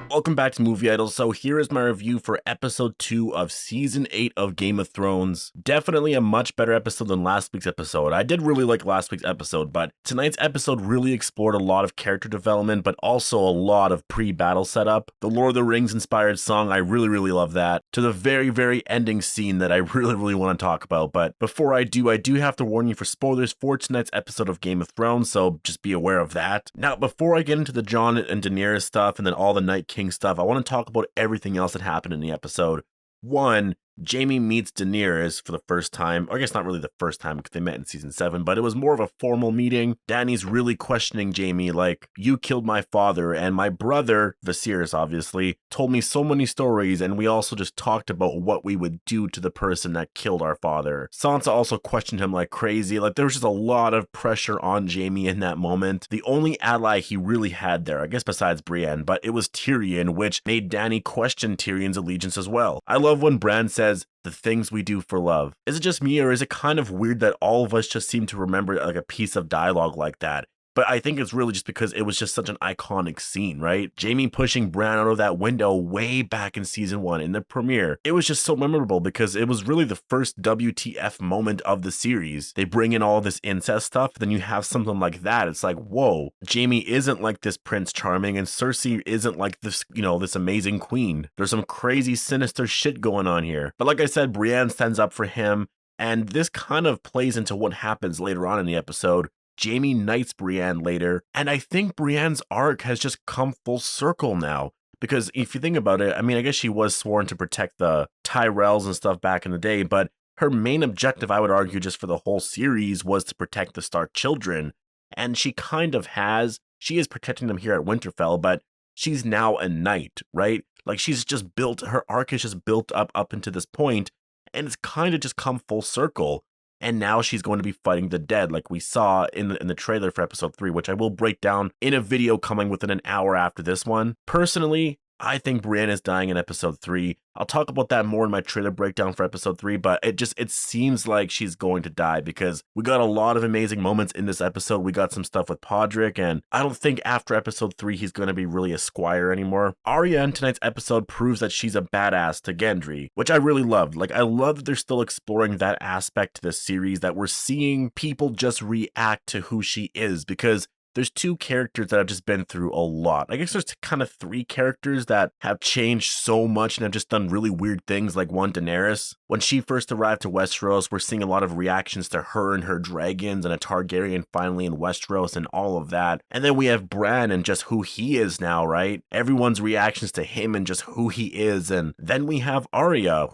Welcome back to Movie Idol. So here is my review for episode 2 of season 8 of Game of Thrones. Definitely a much better episode than last week's episode. I did really like last week's episode, but tonight's episode really explored a lot of character development, but also a lot of pre-battle setup. The Lord of the Rings inspired song, I really love that. To the very ending scene that I really want to talk about. But before I do have to warn you for spoilers for tonight's episode of Game of Thrones, so just be aware of that. Now, before I get into the Jon and Daenerys stuff and then all the Night King stuff, I want to talk about everything else that happened in the episode. One, Jaime meets Daenerys for the first time, or I guess not really the first time because they met in season 7, but it was more of a formal meeting. Dany's really questioning Jaime, like, you killed my father, and my brother, Viserys obviously, told me so many stories, and we also just talked about what we would do to the person that killed our father. Sansa also questioned him like crazy, like there was just a lot of pressure on Jaime in that moment. The only ally he really had there, I guess besides Brienne, but it was Tyrion, which made Dany question Tyrion's allegiance as well. I love when Bran says, the things we do for love. Is it just me, or is it kind of weird that all of us just seem to remember like a piece of dialogue like that? But I think it's really just because it was just such an iconic scene, right? Jaime pushing Bran out of that window way back in season 1 in the premiere. It was just so memorable because it was really the first WTF moment of the series. They bring in all this incest stuff, then you have something like that. It's like, whoa, Jaime isn't like this Prince Charming and Cersei isn't like this, this amazing queen. There's some crazy sinister shit going on here. But like I said, Brienne stands up for him, and this kind of plays into what happens later on in the episode. Jaime knights Brienne later, and I think Brienne's arc has just come full circle now. Because if you think about it, I mean, I guess she was sworn to protect the Tyrells and stuff back in the day, but her main objective, I would argue, just for the whole series was to protect the Stark children. And she kind of has. She is protecting them here at Winterfell, but she's now a knight, right? Like she's just built, her arc is just built up into this point, and it's kind of just come full circle. And now she's going to be fighting the dead like we saw in the trailer for episode 3, which I will break down in a video coming within an hour after this one. Personally, I think Brienne is dying in episode 3. I'll talk about that more in my trailer breakdown for episode 3, but it seems like she's going to die because we got a lot of amazing moments in this episode. We got some stuff with Podrick, and I don't think after episode 3 he's going to be really a squire anymore. Arya in tonight's episode proves that she's a badass to Gendry, which I really loved. Like, I love that they're still exploring that aspect to this series, that we're seeing people just react to who she is, because there's 2 characters that have just been through a lot. I guess there's kind of 3 characters that have changed so much and have just done really weird things, like one, Daenerys. When she first arrived to Westeros, we're seeing a lot of reactions to her and her dragons and a Targaryen finally in Westeros and all of that. And then we have Bran and just who he is now, right? Everyone's reactions to him and just who he is. And then we have Arya,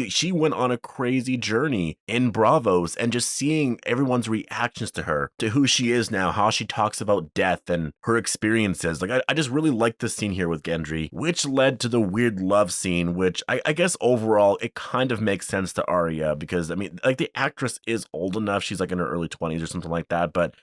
she went on a crazy journey in Braavos, and just seeing everyone's reactions to her, to who she is now, how she talks about death and her experiences. Like, I just really like this scene here with Gendry, which led to the weird love scene, which I guess overall it kind of makes sense to Arya, because I mean, like, the actress is old enough, she's like in her early 20s or something like that, but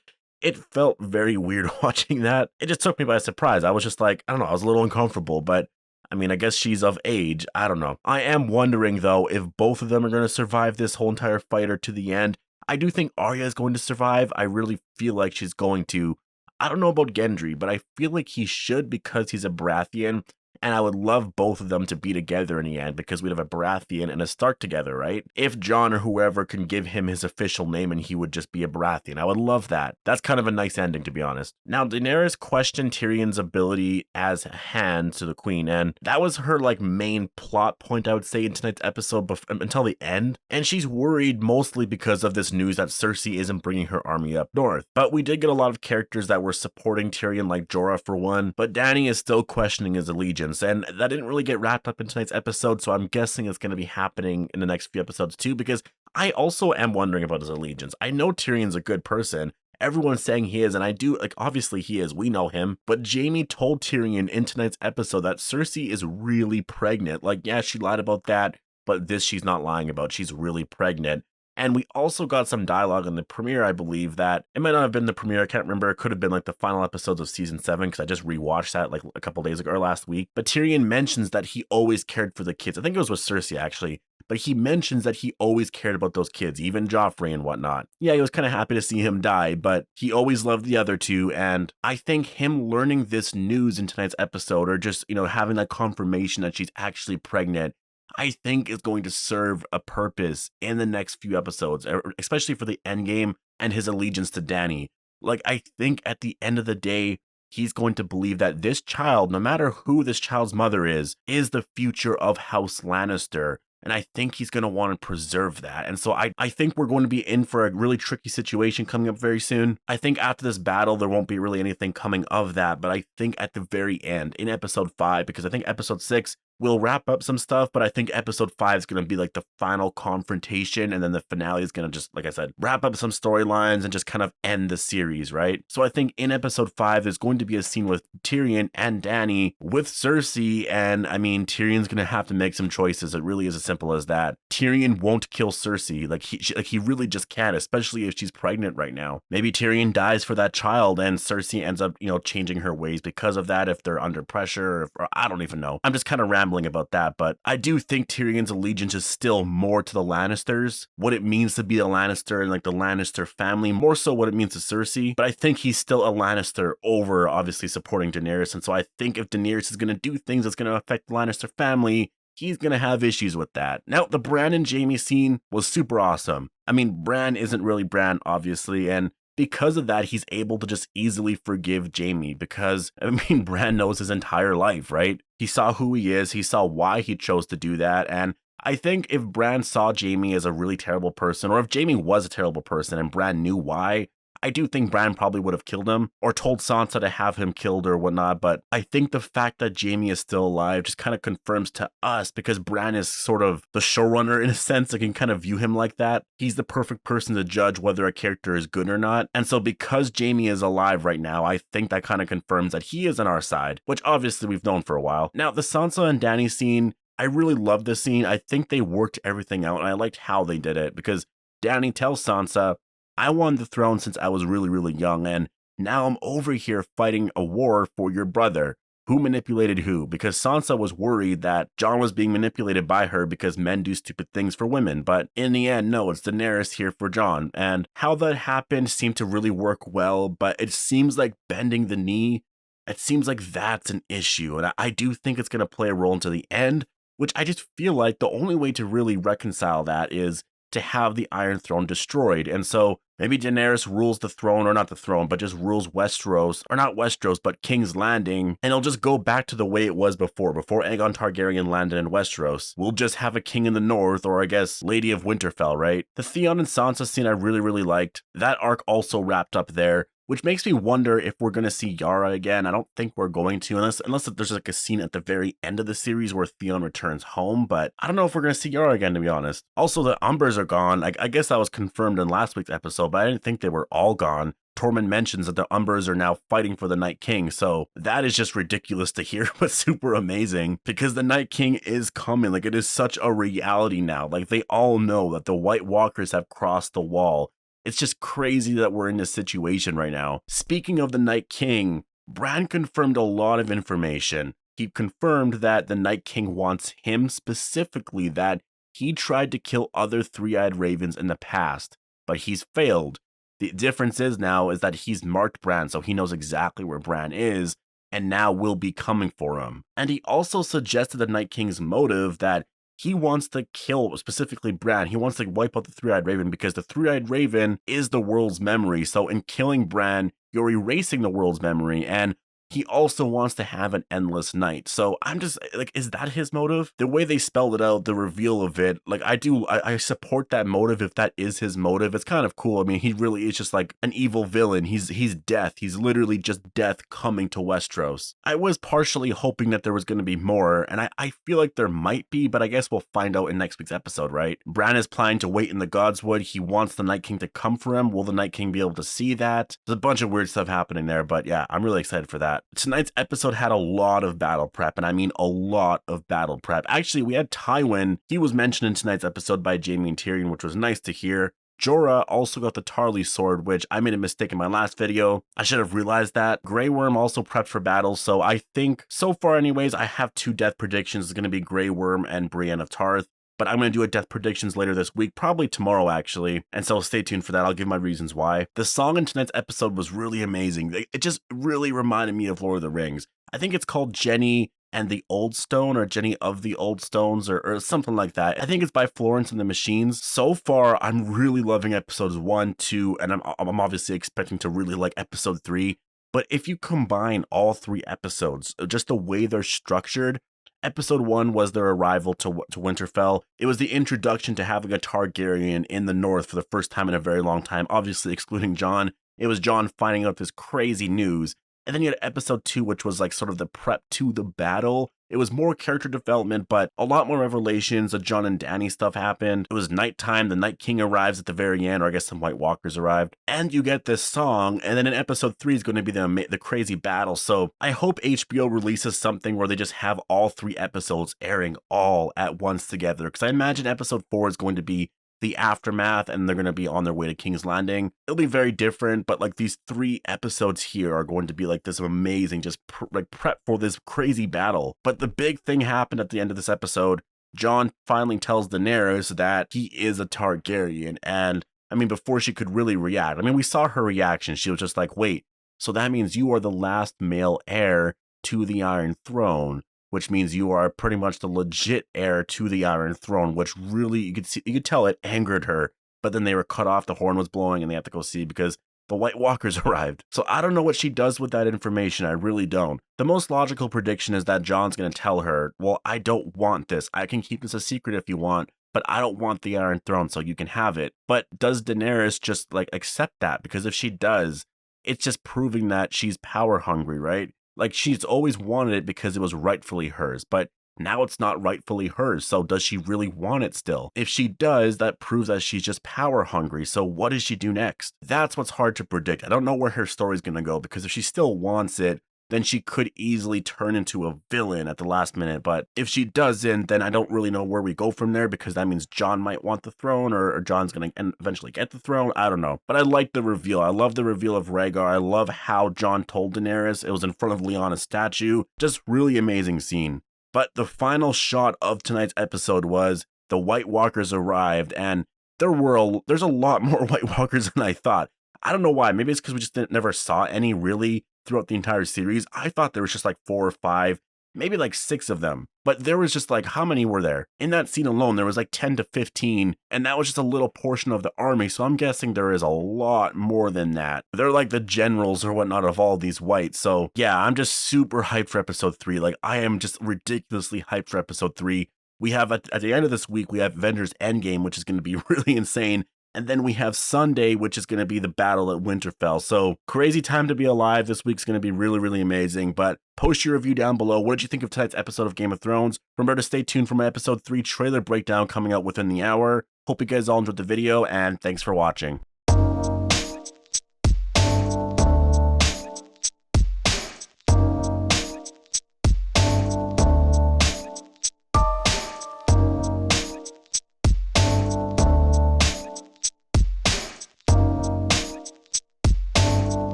it felt very weird watching that. It just took me by surprise. I was just like, I don't know, I was a little uncomfortable, but I mean, I guess she's of age. I don't know. I am wondering though if both of them are going to survive this whole entire fight or to the end. I do think Arya is going to survive. I really feel like she's going to. I don't know about Gendry, but I feel like he should, because he's a Baratheon, and I would love both of them to be together in the end, because we'd have a Baratheon and a Stark together, right? If Jon or whoever can give him his official name and he would just be a Baratheon, I would love that. That's kind of a nice ending, to be honest. Now, Daenerys questioned Tyrion's ability as hand to the queen, and that was her like main plot point, I would say, in tonight's episode until the end. And she's worried mostly because of this news that Cersei isn't bringing her army up north. But we did get a lot of characters that were supporting Tyrion, like Jorah for one, but Dany is still questioning his allegiance. And that didn't really get wrapped up in tonight's episode, so I'm guessing it's going to be happening in the next few episodes too, because I also am wondering about his allegiance. I know Tyrion's a good person. Everyone's saying he is, and I do, like, obviously he is, we know him, but Jaime told Tyrion in tonight's episode that Cersei is really pregnant. Like, yeah, she lied about that, but this she's not lying about. She's really pregnant. And we also got some dialogue in the premiere, I believe, that it might not have been the premiere. I can't remember. It could have been like the final episodes of season 7, because I just rewatched that like a couple days ago or last week. But Tyrion mentions that he always cared for the kids. I think it was with Cersei, actually. but he mentions that he always cared about those kids, even Joffrey and whatnot. Yeah, he was kind of happy to see him die, but he always loved the other two, and I think him learning this news in tonight's episode, or just, having that confirmation that she's actually pregnant, I think is going to serve a purpose in the next few episodes, especially for the endgame and his allegiance to Dany. Like, I think at the end of the day, he's going to believe that this child, no matter who this child's mother is the future of House Lannister. And I think he's going to want to preserve that. And so I think we're going to be in for a really tricky situation coming up very soon. I think after this battle, there won't be really anything coming of that. But I think at the very end, in episode 5, because I think episode 6 will wrap up some stuff, but I think episode 5 is going to be like the final confrontation, and then the finale is going to just, like I said, wrap up some storylines and just kind of end the series, right? So I think in episode 5, there's going to be a scene with Tyrion and Dany with Cersei, and I mean, Tyrion's going to have to make some choices. It really is as simple as that. Tyrion won't kill Cersei. He really just can't, especially if she's pregnant right now. Maybe Tyrion dies for that child, and Cersei ends up, changing her ways because of that, if they're under pressure, or I don't even know. I'm just kind of rambling about that, but I do think Tyrion's allegiance is still more to the Lannisters, what it means to be a Lannister and like the Lannister family, more so what it means to Cersei. But I think he's still a Lannister over obviously supporting Daenerys, and so I think if Daenerys is going to do things that's going to affect the Lannister family, he's going to have issues with that. Now, the Bran and Jaime scene was super awesome. I mean, Bran isn't really Bran, obviously, and because of that, he's able to just easily forgive Jaime because, I mean, Bran knows his entire life, right? He saw who he is, he saw why he chose to do that, and I think if Bran saw Jaime as a really terrible person, or if Jaime was a terrible person and Bran knew why, I do think Bran probably would have killed him or told Sansa to have him killed or whatnot, but I think the fact that Jaime is still alive just kind of confirms to us, because Bran is sort of the showrunner in a sense. I can kind of view him like that. He's the perfect person to judge whether a character is good or not. And so because Jaime is alive right now, I think that kind of confirms that he is on our side, which obviously we've known for a while. Now, the Sansa and Dany scene, I really love this scene. I think they worked everything out, and I liked how they did it, because Dany tells Sansa, I won the throne since I was really, really young, and now I'm over here fighting a war for your brother. Who manipulated who? Because Sansa was worried that Jon was being manipulated by her because men do stupid things for women. But in the end, no, it's Daenerys here for Jon. And how that happened seemed to really work well, but it seems like bending the knee, it seems like that's an issue. And I do think it's going to play a role into the end, which I just feel like the only way to really reconcile that is to have the Iron Throne destroyed. And so maybe Daenerys rules the throne, or not the throne, but just rules Westeros, or not Westeros, but King's Landing, and it'll just go back to the way it was before Aegon Targaryen landed in Westeros. We'll just have a king in the north, or I guess Lady of Winterfell, right? The Theon and Sansa scene I really, really liked. That arc also wrapped up there, which makes me wonder if we're going to see Yara again. I don't think we're going to, unless there's like a scene at the very end of the series where Theon returns home, but I don't know if we're going to see Yara again, to be honest. Also, the Umbers are gone. I guess that was confirmed in last week's episode, but I didn't think they were all gone. Tormund mentions that the Umbers are now fighting for the Night King, so that is just ridiculous to hear, but super amazing, because the Night King is coming. Like, it is such a reality now. Like, they all know that the White Walkers have crossed the wall. It's just crazy that we're in this situation right now. Speaking of the Night King, Bran confirmed a lot of information. He confirmed that the Night King wants him specifically, that he tried to kill other three-eyed ravens in the past, but he's failed. The difference is now is that he's marked Bran, so he knows exactly where Bran is, and now will be coming for him. And he also suggested the Night King's motive, that he wants to kill specifically Bran. He wants to wipe out the three-eyed raven because the three-eyed raven is the world's memory. So in killing Bran, you're erasing the world's memory, and he also wants to have an endless night. So I'm just like, is that his motive? The way they spelled it out, the reveal of it, like I support that motive if that is his motive. It's kind of cool. I mean, he really is just like an evil villain. He's death. He's literally just death coming to Westeros. I was partially hoping that there was going to be more, and I feel like there might be, but I guess we'll find out in next week's episode, right? Bran is planning to wait in the Godswood. He wants the Night King to come for him. Will the Night King be able to see that? There's a bunch of weird stuff happening there, but yeah, I'm really excited for that. Tonight's episode had a lot of battle prep, and I mean a lot of battle prep. Actually, we had Tywin. He was mentioned in tonight's episode by Jaime and Tyrion, which was nice to hear. Jorah also got the Tarly sword, which I made a mistake in my last video. I should have realized that. Grey Worm also prepped for battle, so I think, so far anyways, I have two death predictions. It's going to be Grey Worm and Brienne of Tarth. but I'm going to do a death predictions later this week, probably tomorrow actually, and so stay tuned for that. I'll give my reasons why. The song in tonight's episode was really amazing. It just really reminded me of Lord of the Rings. I think it's called Jenny and the Old Stone, or Jenny of the Old Stones, or something like that. I think it's by Florence and the Machines. So far, I'm really loving episodes 1, 2, and I'm obviously expecting to really like episode 3. But if you combine all 3 episodes, just the way they're structured, episode 1 was their arrival to Winterfell. It was the introduction to having a Targaryen in the North for the first time in a very long time, obviously excluding Jon. It was Jon finding out this crazy news. And then you had episode 2, which was like sort of the prep to the battle. It was more character development, but a lot more revelations. The Jon and Dany stuff happened. It was nighttime. The Night King arrives at the very end, or I guess some White Walkers arrived. And you get this song. And then in episode 3 is going to be the crazy battle. So I hope HBO releases something where they just have all 3 episodes airing all at once together. Because I imagine episode 4 is going to be the aftermath, and they're going to be on their way to King's Landing. It'll be very different, but like these 3 episodes here are going to be like this amazing, just prep for this crazy battle. But the big thing happened at the end of this episode. Jon finally tells Daenerys that he is a Targaryen, and I mean, before she could really react, I mean, we saw her reaction. She was just like, wait, so that means you are the last male heir to the Iron Throne, which means you are pretty much the legit heir to the Iron Throne, which really, you could tell it angered her. But then they were cut off, the horn was blowing, and they have to go see because the White Walkers arrived. So I don't know what she does with that information, I really don't. The most logical prediction is that Jon's going to tell her, well, I don't want this. I can keep this a secret if you want, but I don't want the Iron Throne, so you can have it. But does Daenerys just like accept that? Because if she does, it's just proving that she's power hungry, right? Like, she's always wanted it because it was rightfully hers, but now it's not rightfully hers, so does she really want it still? If she does, that proves that she's just power hungry, so what does she do next? That's what's hard to predict. I don't know where her story's gonna go, because if she still wants it, then she could easily turn into a villain at the last minute. But if she doesn't, then I don't really know where we go from there, because that means Jon might want the throne, or Jon's going to eventually get the throne. I don't know. But I like the reveal. I love the reveal of Rhaegar. I love how Jon told Daenerys. It was in front of Lyanna's statue. Just really amazing scene. But the final shot of tonight's episode was the White Walkers arrived, and there's a lot more White Walkers than I thought. I don't know why. Maybe it's because we just never saw any really throughout the entire series. I thought there was just like 4 or 5, maybe like 6 of them. But there was just like, how many were there? In that scene alone, there was like 10 to 15, and that was just a little portion of the army, so I'm guessing there is a lot more than that. They're like the generals or whatnot of all these whites, so yeah, I'm just super hyped for episode 3. Like, I am just ridiculously hyped for episode 3. We have, at the end of this week, we have Avengers Endgame, which is going to be really insane. And then we have Sunday, which is going to be the battle at Winterfell. So crazy time to be alive. This week's going to be really, really amazing. But post your review down below. What did you think of tonight's episode of Game of Thrones? Remember to stay tuned for my episode 3 trailer breakdown coming out within the hour. Hope you guys all enjoyed the video, and thanks for watching.